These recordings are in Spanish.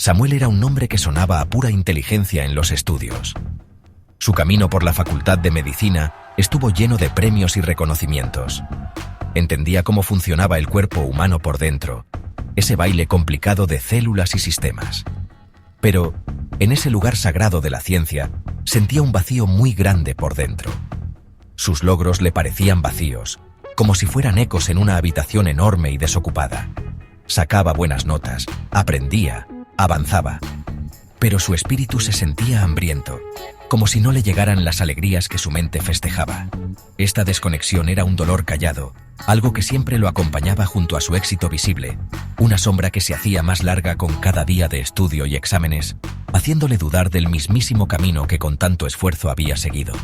Samuel era un nombre que sonaba a pura inteligencia en los estudios. Su camino por la Facultad de Medicina estuvo lleno de premios y reconocimientos. Entendía cómo funcionaba el cuerpo humano por dentro, ese baile complicado de células y sistemas. Pero, en ese lugar sagrado de la ciencia, sentía un vacío muy grande por dentro. Sus logros le parecían vacíos, como si fueran ecos en una habitación enorme y desocupada. Sacaba buenas notas, aprendía, avanzaba. Pero su espíritu se sentía hambriento, como si no le llegaran las alegrías que su mente festejaba. Esta desconexión era un dolor callado, algo que siempre lo acompañaba junto a su éxito visible, una sombra que se hacía más larga con cada día de estudio y exámenes, haciéndole dudar del mismísimo camino que con tanto esfuerzo había seguido.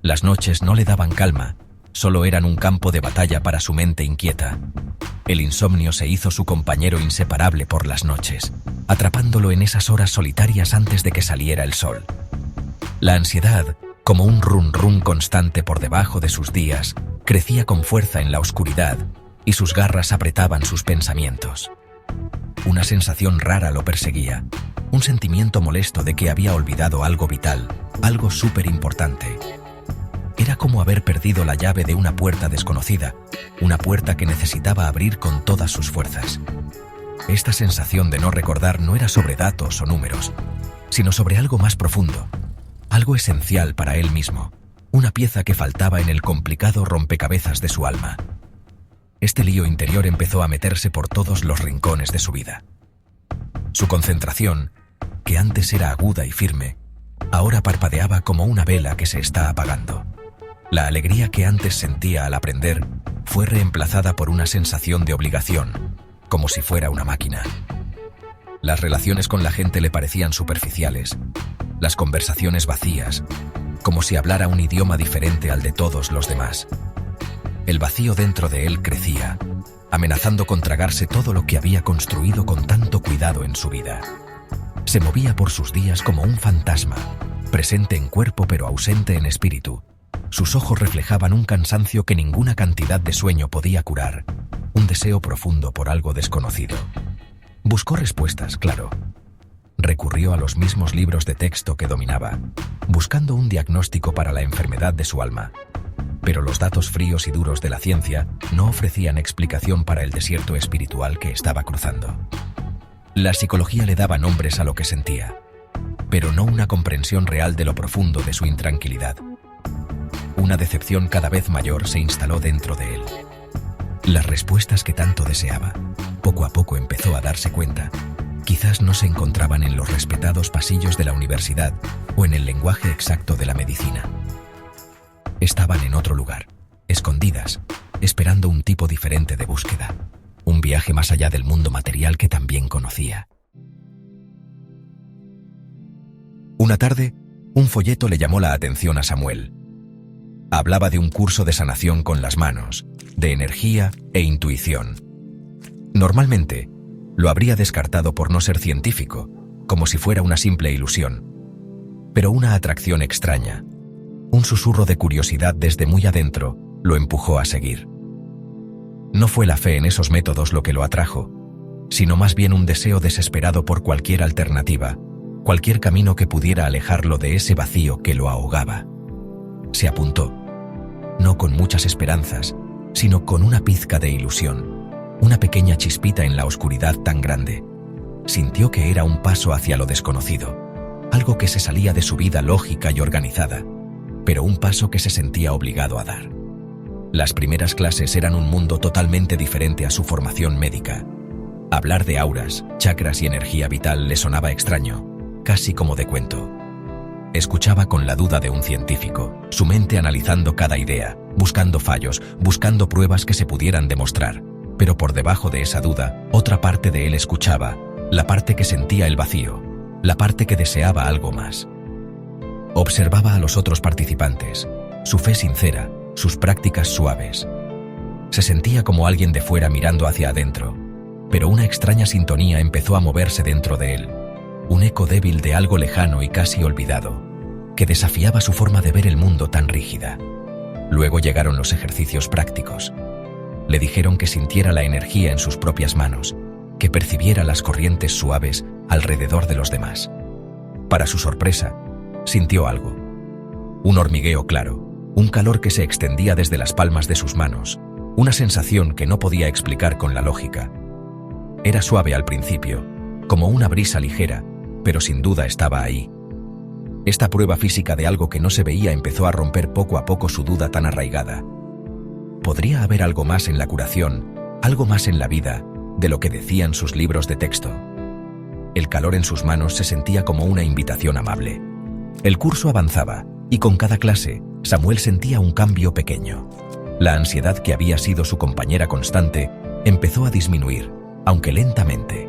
Las noches no le daban calma, solo eran un campo de batalla para su mente inquieta. El insomnio se hizo su compañero inseparable por las noches, atrapándolo en esas horas solitarias antes de que saliera el sol. La ansiedad, como un rum-rum constante por debajo de sus días, crecía con fuerza en la oscuridad y sus garras apretaban sus pensamientos. Una sensación rara lo perseguía, un sentimiento molesto de que había olvidado algo vital, algo súper importante. Era como haber perdido la llave de una puerta desconocida, una puerta que necesitaba abrir con todas sus fuerzas. Esta sensación de no recordar no era sobre datos o números, sino sobre algo más profundo, algo esencial para él mismo, una pieza que faltaba en el complicado rompecabezas de su alma. Este lío interior empezó a meterse por todos los rincones de su vida. Su concentración, que antes era aguda y firme, ahora parpadeaba como una vela que se está apagando. La alegría que antes sentía al aprender fue reemplazada por una sensación de obligación, como si fuera una máquina. Las relaciones con la gente le parecían superficiales, las conversaciones vacías, como si hablara un idioma diferente al de todos los demás. El vacío dentro de él crecía, amenazando con tragarse todo lo que había construido con tanto cuidado en su vida. Se movía por sus días como un fantasma, presente en cuerpo pero ausente en espíritu. Sus ojos reflejaban un cansancio que ninguna cantidad de sueño podía curar, un deseo profundo por algo desconocido. Buscó respuestas, claro. Recurrió a los mismos libros de texto que dominaba, buscando un diagnóstico para la enfermedad de su alma. Pero los datos fríos y duros de la ciencia no ofrecían explicación para el desierto espiritual que estaba cruzando. La psicología le daba nombres a lo que sentía, pero no una comprensión real de lo profundo de su intranquilidad. Una decepción cada vez mayor se instaló dentro de él. Las respuestas que tanto deseaba, poco a poco empezó a darse cuenta, quizás no se encontraban en los respetados pasillos de la universidad o en el lenguaje exacto de la medicina. Estaban en otro lugar, escondidas, esperando un tipo diferente de búsqueda, un viaje más allá del mundo material que también conocía. Una tarde, un folleto le llamó la atención a Samuel. Hablaba de un curso de sanación con las manos, de energía e intuición. Normalmente, lo habría descartado por no ser científico, como si fuera una simple ilusión. Pero una atracción extraña, un susurro de curiosidad desde muy adentro, lo empujó a seguir. No fue la fe en esos métodos lo que lo atrajo, sino más bien un deseo desesperado por cualquier alternativa, cualquier camino que pudiera alejarlo de ese vacío que lo ahogaba. Se apuntó, no con muchas esperanzas, sino con una pizca de ilusión, una pequeña chispita en la oscuridad tan grande. Sintió que era un paso hacia lo desconocido, algo que se salía de su vida lógica y organizada, pero un paso que se sentía obligado a dar. Las primeras clases eran un mundo totalmente diferente a su formación médica. Hablar de auras, chakras y energía vital le sonaba extraño, casi como de cuento. Escuchaba con la duda de un científico, su mente analizando cada idea, buscando fallos, buscando pruebas que se pudieran demostrar. Pero por debajo de esa duda, otra parte de él escuchaba, la parte que sentía el vacío, la parte que deseaba algo más. Observaba a los otros participantes, su fe sincera, sus prácticas suaves. Se sentía como alguien de fuera mirando hacia adentro, pero una extraña sintonía empezó a moverse dentro de él, un eco débil de algo lejano y casi olvidado, que desafiaba su forma de ver el mundo tan rígida. Luego llegaron los ejercicios prácticos. Le dijeron que sintiera la energía en sus propias manos, que percibiera las corrientes suaves alrededor de los demás. Para su sorpresa, sintió algo. Un hormigueo claro, un calor que se extendía desde las palmas de sus manos, una sensación que no podía explicar con la lógica. Era suave al principio, como una brisa ligera, pero sin duda estaba ahí. Esta prueba física de algo que no se veía empezó a romper poco a poco su duda tan arraigada. ¿Podría haber algo más en la curación, algo más en la vida, de lo que decían sus libros de texto? El calor en sus manos se sentía como una invitación amable. El curso avanzaba, y con cada clase, Samuel sentía un cambio pequeño. La ansiedad que había sido su compañera constante empezó a disminuir, aunque lentamente.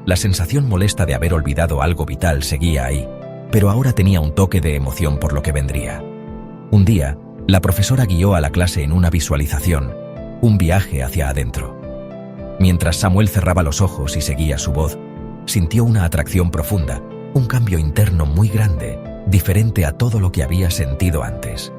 La sensación molesta de haber olvidado algo vital seguía ahí, pero ahora tenía un toque de emoción por lo que vendría. Un día, la profesora guió a la clase en una visualización, un viaje hacia adentro. Mientras Samuel cerraba los ojos y seguía su voz, sintió una atracción profunda, un cambio interno muy grande, diferente a todo lo que había sentido antes.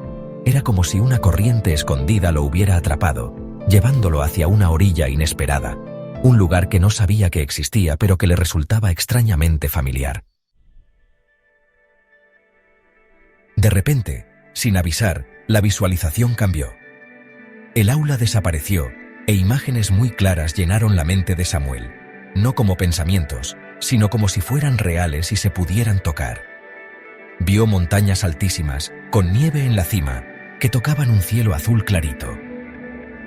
Era como si una corriente escondida lo hubiera atrapado, llevándolo hacia una orilla inesperada, un lugar que no sabía que existía pero que le resultaba extrañamente familiar. De repente, sin avisar, la visualización cambió. El aula desapareció e imágenes muy claras llenaron la mente de Samuel, no como pensamientos, sino como si fueran reales y se pudieran tocar. Vio montañas altísimas, con nieve en la cima, que tocaban un cielo azul clarito.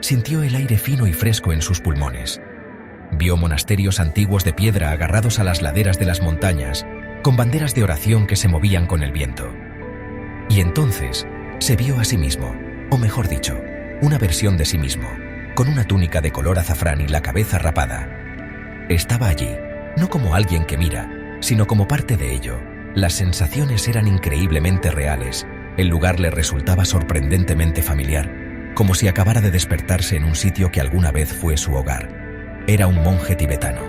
Sintió el aire fino y fresco en sus pulmones. Vio monasterios antiguos de piedra agarrados a las laderas de las montañas, con banderas de oración que se movían con el viento. Y entonces se vio a sí mismo, o mejor dicho, una versión de sí mismo, con una túnica de color azafrán y la cabeza rapada. Estaba allí, no como alguien que mira, sino como parte de ello. Las sensaciones eran increíblemente reales, el lugar le resultaba sorprendentemente familiar, como si acabara de despertarse en un sitio que alguna vez fue su hogar. Era un monje tibetano.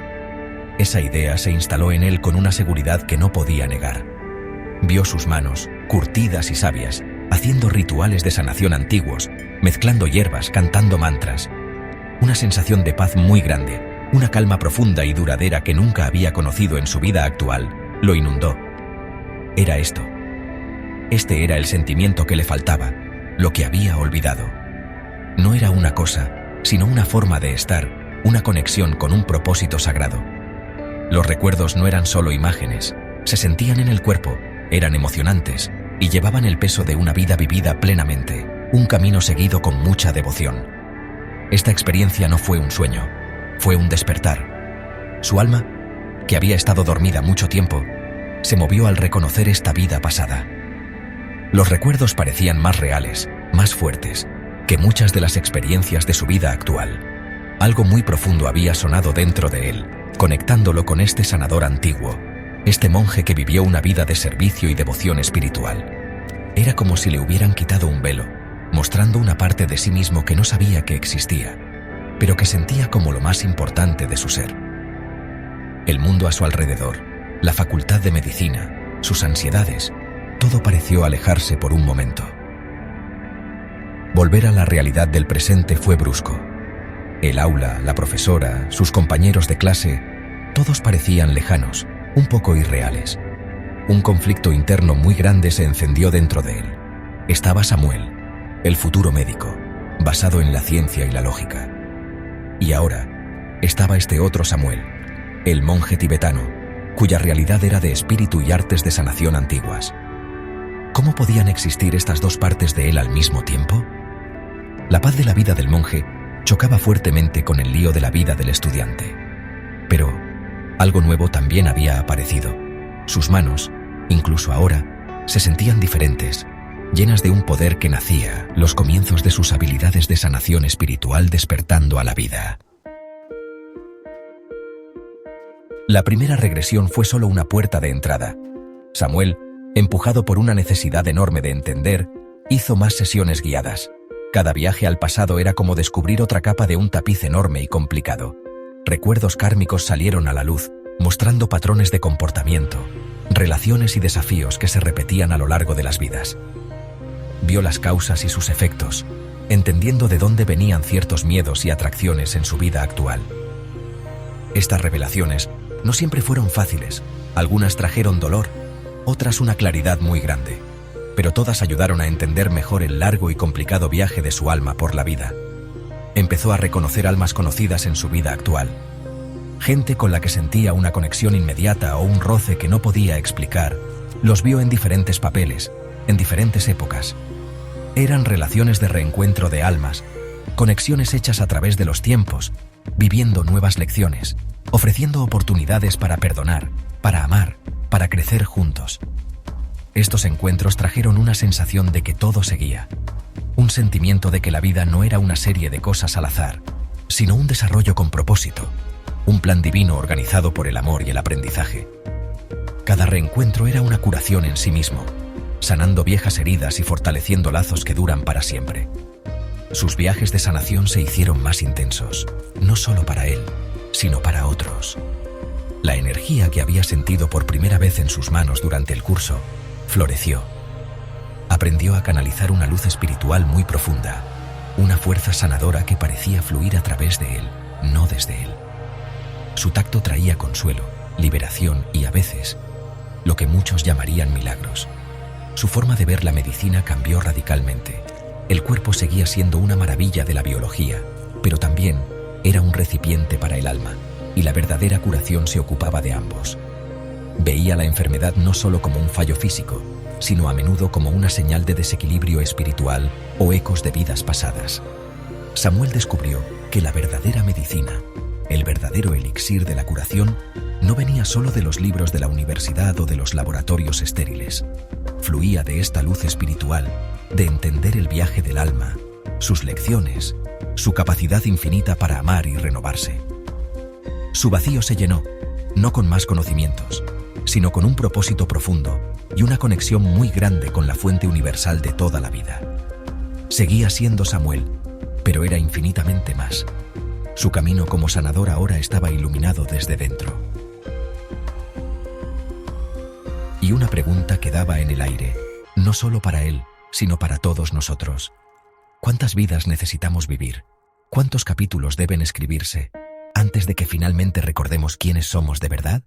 Esa idea se instaló en él con una seguridad que no podía negar. Vio sus manos, curtidas y sabias, haciendo rituales de sanación antiguos, mezclando hierbas, cantando mantras. Una sensación de paz muy grande, una calma profunda y duradera que nunca había conocido en su vida actual, lo inundó. Era esto. Este era el sentimiento que le faltaba, lo que había olvidado. No era una cosa, sino una forma de estar, una conexión con un propósito sagrado. Los recuerdos no eran solo imágenes, se sentían en el cuerpo, eran emocionantes y llevaban el peso de una vida vivida plenamente, un camino seguido con mucha devoción. Esta experiencia no fue un sueño, fue un despertar. Su alma, que había estado dormida mucho tiempo, se movió al reconocer esta vida pasada. Los recuerdos parecían más reales, más fuertes, que muchas de las experiencias de su vida actual. Algo muy profundo había sonado dentro de él, conectándolo con este sanador antiguo, este monje que vivió una vida de servicio y devoción espiritual. Era como si le hubieran quitado un velo, mostrando una parte de sí mismo que no sabía que existía, pero que sentía como lo más importante de su ser. El mundo a su alrededor, la facultad de medicina, sus ansiedades, todo pareció alejarse por un momento. Volver a la realidad del presente fue brusco. El aula, la profesora, sus compañeros de clase, todos parecían lejanos, un poco irreales. Un conflicto interno muy grande se encendió dentro de él. Estaba Samuel, el futuro médico, basado en la ciencia y la lógica. Y ahora, estaba este otro Samuel, el monje tibetano, cuya realidad era de espíritu y artes de sanación antiguas. ¿Cómo podían existir estas dos partes de él al mismo tiempo? La paz de la vida del monje chocaba fuertemente con el lío de la vida del estudiante. Pero algo nuevo también había aparecido. Sus manos, incluso ahora, se sentían diferentes, llenas de un poder que nacía, los comienzos de sus habilidades de sanación espiritual despertando a la vida. La primera regresión fue solo una puerta de entrada. Samuel, empujado por una necesidad enorme de entender, hizo más sesiones guiadas. Cada viaje al pasado era como descubrir otra capa de un tapiz enorme y complicado. Recuerdos kármicos salieron a la luz, mostrando patrones de comportamiento, relaciones y desafíos que se repetían a lo largo de las vidas. Vio las causas y sus efectos, entendiendo de dónde venían ciertos miedos y atracciones en su vida actual. Estas revelaciones no siempre fueron fáciles. Algunas trajeron dolor, otras una claridad muy grande, pero todas ayudaron a entender mejor el largo y complicado viaje de su alma por la vida. Empezó a reconocer almas conocidas en su vida actual, gente con la que sentía una conexión inmediata o un roce que no podía explicar. Los vio en diferentes papeles, en diferentes épocas. Eran relaciones de reencuentro de almas, conexiones hechas a través de los tiempos, viviendo nuevas lecciones, ofreciendo oportunidades para perdonar, para amar, para crecer juntos. Estos encuentros trajeron una sensación de que todo seguía, un sentimiento de que la vida no era una serie de cosas al azar, sino un desarrollo con propósito, un plan divino organizado por el amor y el aprendizaje. Cada reencuentro era una curación en sí mismo, sanando viejas heridas y fortaleciendo lazos que duran para siempre. Sus viajes de sanación se hicieron más intensos, no solo para él, sino para otros. La energía que había sentido por primera vez en sus manos durante el curso floreció. Aprendió a canalizar una luz espiritual muy profunda, una fuerza sanadora que parecía fluir a través de él, no desde él. Su tacto traía consuelo, liberación y, a veces, lo que muchos llamarían milagros. Su forma de ver la medicina cambió radicalmente. El cuerpo seguía siendo una maravilla de la biología, pero también era un recipiente para el alma, y la verdadera curación se ocupaba de ambos. Veía la enfermedad no solo como un fallo físico, sino a menudo como una señal de desequilibrio espiritual o ecos de vidas pasadas. Samuel descubrió que la verdadera medicina, el verdadero elixir de la curación, no venía solo de los libros de la universidad o de los laboratorios estériles. Fluía de esta luz espiritual, de entender el viaje del alma, sus lecciones, su capacidad infinita para amar y renovarse. Su vacío se llenó, no con más conocimientos, sino con un propósito profundo y una conexión muy grande con la fuente universal de toda la vida. Seguía siendo Samuel, pero era infinitamente más. Su camino como sanador ahora estaba iluminado desde dentro. Y una pregunta quedaba en el aire, no solo para él, sino para todos nosotros. ¿Cuántas vidas necesitamos vivir? ¿Cuántos capítulos deben escribirse antes de que finalmente recordemos quiénes somos de verdad?